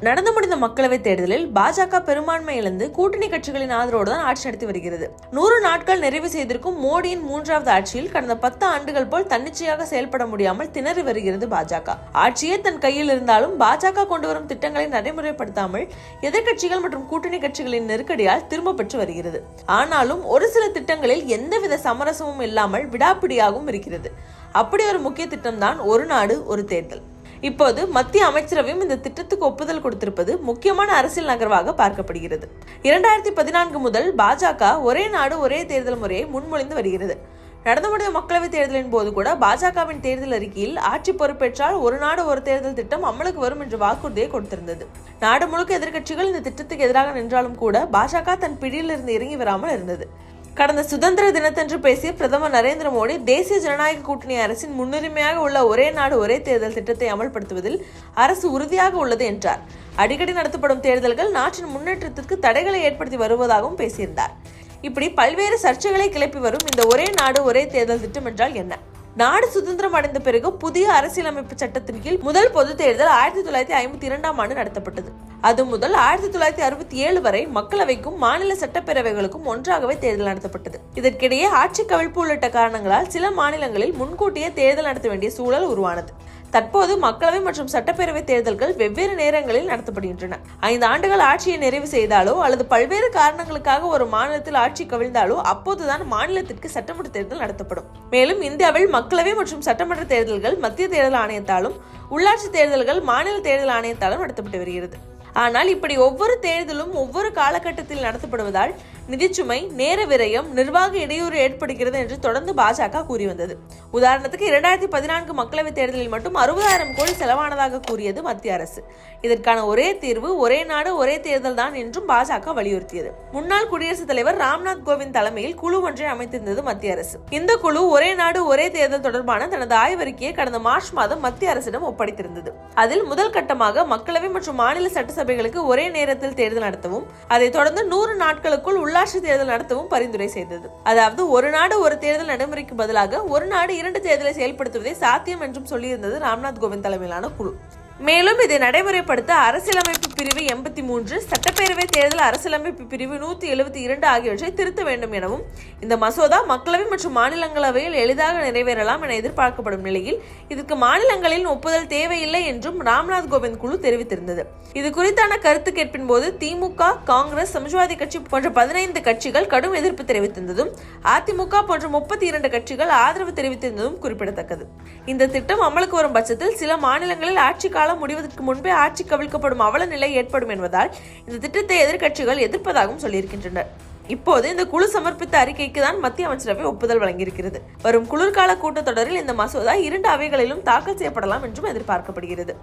நடந்து முடிந்த மக்களவைத் தேர்தலில் பாஜக பெரும்பான்மை இழந்து கூட்டணி கட்சிகளின் ஆதரவோடு தான் ஆட்சி நடத்தி வருகிறது. 100 நாட்கள் நிறைவு செய்திருக்கும் மோடியின் 3வது ஆட்சியில் கடந்த 10 ஆண்டுகள் போல் தன்னிச்சையாக செயல்பட முடியாமல் திணறி வருகிறது பாஜக. ஆட்சியே தன் கையில் இருந்தாலும் பாஜக கொண்டு வரும் திட்டங்களை நடைமுறைப்படுத்தாமல் எதிர்க்கட்சிகள் மற்றும் கூட்டணி கட்சிகளின் நெருக்கடியால் திரும்ப பெற்று வருகிறது. ஆனாலும் ஒரு சில திட்டங்களில் எந்தவித சமரசமும் இல்லாமல் விடாப்பிடியாகவும் இருக்கிறது. அப்படி ஒரு முக்கிய திட்டம் தான் ஒரு நாடு ஒரு தேர்தல். இப்போது மத்திய அமைச்சரவையும் இந்த திட்டத்துக்கு ஒப்புதல் கொடுத்திருப்பது முக்கியமான அரசியல் நகர்வாக பார்க்கப்படுகிறது. 2014 முதல் பாஜக ஒரே நாடு ஒரே தேர்தல் முறையை முன்மொழிந்து வருகிறது. நடந்து முடிந்த மக்களவைத் தேர்தலின் போது கூட பாஜகவின் தேர்தல் அறிக்கையில் ஆட்சி பொறுப்பேற்றால் ஒரு நாடு ஒரு தேர்தல் திட்டம் அமலுக்கு வரும் என்ற வாக்குறுதியை கொடுத்திருந்தது. நாடு முழுக்க எதிர்க்கட்சிகள் இந்த திட்டத்துக்கு எதிராக நின்றாலும் கூட பாஜக தன் பிடியிலிருந்து இறங்கி வராமல் இருந்தது. கடந்த சுதந்திர தினத்தன்று பேசிய பிரதமர் நரேந்திர மோடி தேசிய ஜனநாயக கூட்டணி அரசின் முன்னுரிமையாக உள்ள ஒரே நாடு ஒரே தேர்தல் திட்டத்தை அமல்படுத்துவதில் அரசு உறுதியாக உள்ளது என்றார். அடிக்கடி நடத்தப்படும் தேர்தல்கள் நாட்டின் முன்னேற்றத்திற்கு தடைகளை ஏற்படுத்தி வருவதாகவும் பேசியிருந்தார். இப்படி பல்வேறு சர்ச்சைகளை கிளப்பி வரும் இந்த ஒரே நாடு ஒரே தேர்தல் திட்டம் என்றால் என்ன? நாடு சுதந்திரம் அடைந்த பிறகு புதிய அரசியலமைப்பு சட்டத்தின் கீழ் முதல் பொது தேர்தல் 1952ஆம் ஆண்டு நடத்தப்பட்டது. அது முதல் 1967 வரை மக்களவைக்கும் மாநில சட்டப்பேரவைகளுக்கும் ஒன்றாகவே தேர்தல் நடத்தப்பட்டது. இதற்கிடையே ஆட்சி கவிழ்ப்பு உள்ளிட்ட காரணங்களால் சில மாநிலங்களில் முன்கூட்டியே தேர்தல் நடத்த வேண்டிய சூழல் உருவானது. தற்போது மக்களவை மற்றும் சட்டப்பேரவை தேர்தல்கள் வெவ்வேறு நேரங்களில் நடத்தப்படுகின்றன. 5 ஆண்டுகள் ஆட்சியை நிறைவு செய்தாலோ அல்லது பல்வேறு காரணங்களுக்காக ஒரு மாநிலத்தில் ஆட்சி கவிழ்ந்தாலோ அப்போதுதான் மாநிலத்திற்கு சட்டமன்ற தேர்தல் நடத்தப்படும். மேலும் இந்தியாவில் மக்களவை மற்றும் சட்டமன்ற தேர்தல்கள் மத்திய தேர்தல் ஆணையத்தாலும் உள்ளாட்சி தேர்தல்கள் மாநில தேர்தல் ஆணையத்தாலும் நடத்தப்பட்டு வருகிறது. ஆனால் இப்படி ஒவ்வொரு தேர்தலும் ஒவ்வொரு காலகட்டத்தில் நடத்தப்படுவதால் நிதிச்சுமை, நேர விரயம், நிர்வாக இடையூறு ஏற்படுகிறது என்று தொடர்ந்து பாஜக கூறி வந்தது. உதாரணத்துக்கு 2014 மக்களவைத் தேர்தலில் மட்டும் 60,000 கோடி செலவானதாக கூறியது மத்திய அரசு. இதற்கான ஒரே தீர்வு ஒரே நாடு ஒரே தேர்தல் தான் என்றும் பாஜக வலியுறுத்தியது. முன்னாள் குடியரசுத் தலைவர் ராம்நாத் கோவிந்த் தலைமையில் குழு ஒன்றை அமைத்திருந்தது மத்திய அரசு. இந்த குழு ஒரே நாடு ஒரே தேர்தல் தொடர்பான தனது ஆய்வறிக்கையை கடந்த மார்ச் மாதம் மத்திய அரசிடம் ஒப்படைத்திருந்தது. அதில் முதல் கட்டமாக மக்களவை மற்றும் மாநில சட்டசபைகளுக்கு ஒரே நேரத்தில் தேர்தல் நடத்தவும், அதைத் தொடர்ந்து 100 நாட்களுக்குள் உள்ளாட்சி தேர்தல் நடத்தவும் பரிந்துரை செய்தது. அதாவது ஒரு நாடு ஒரு தேர்தல் நடைமுறைக்கு பதிலாக ஒரு நாடு 2 தேர்தலை செயல்படுத்துவதே சாத்தியம் என்றும் சொல்லியிருந்தது ராம்நாத் கோவிந்த் தலைமையிலான குழு. மேலும் இதை நடைமுறைப்படுத்த அரசியலமைப்பு பிரிவு 83, சட்டப்பேரவை தேர்தல் அரசியலமைப்பு பிரிவு 172 ஆகியவற்றை திருத்த வேண்டும் எனவும், இந்த மசோதா மக்களவை மற்றும் மாநிலங்களவையில் எளிதாக நிறைவேறலாம் என எதிர்பார்க்கப்படும் நிலையில் இதற்கு மாநிலங்களின் ஒப்புதல் தேவையில்லை என்றும் ராம்நாத் கோவிந்த் குழு தெரிவித்திருந்தது. இது குறித்தான கருத்து கேட்பின் போது திமுக, காங்கிரஸ், சமாஜ்வாதி கட்சி போன்ற 15 கட்சிகள் கடும் எதிர்ப்பு தெரிவித்திருந்ததும், அதிமுக போன்ற 32 கட்சிகள் ஆதரவு தெரிவித்திருந்ததும் குறிப்பிடத்தக்கது. இந்த திட்டம் அமலுக்கு வரும் பட்சத்தில் சில மாநிலங்களில் ஆட்சி காலம் முடிவதற்கு முன்பே ஆட்சி கவிழ்க்கப்படும் அவல நிலை ஏற்படும் என்பதால் இந்த திட்டத்தை எதிர்க்கட்சிகள் எதிர்ப்பதாகவும் சொல்லியிருக்கின்றனர். இப்போது இந்த குழு சமர்ப்பித்த அறிக்கைக்கு தான் மத்திய அமைச்சரவை ஒப்புதல் வழங்கியிருக்கிறது. வரும் குளிர்கால கூட்டத்தொடரில் இந்த மசோதா 2 அவைகளிலும் தாக்கல் செய்யப்படலாம் என்றும் எதிர்பார்க்கப்படுகிறது.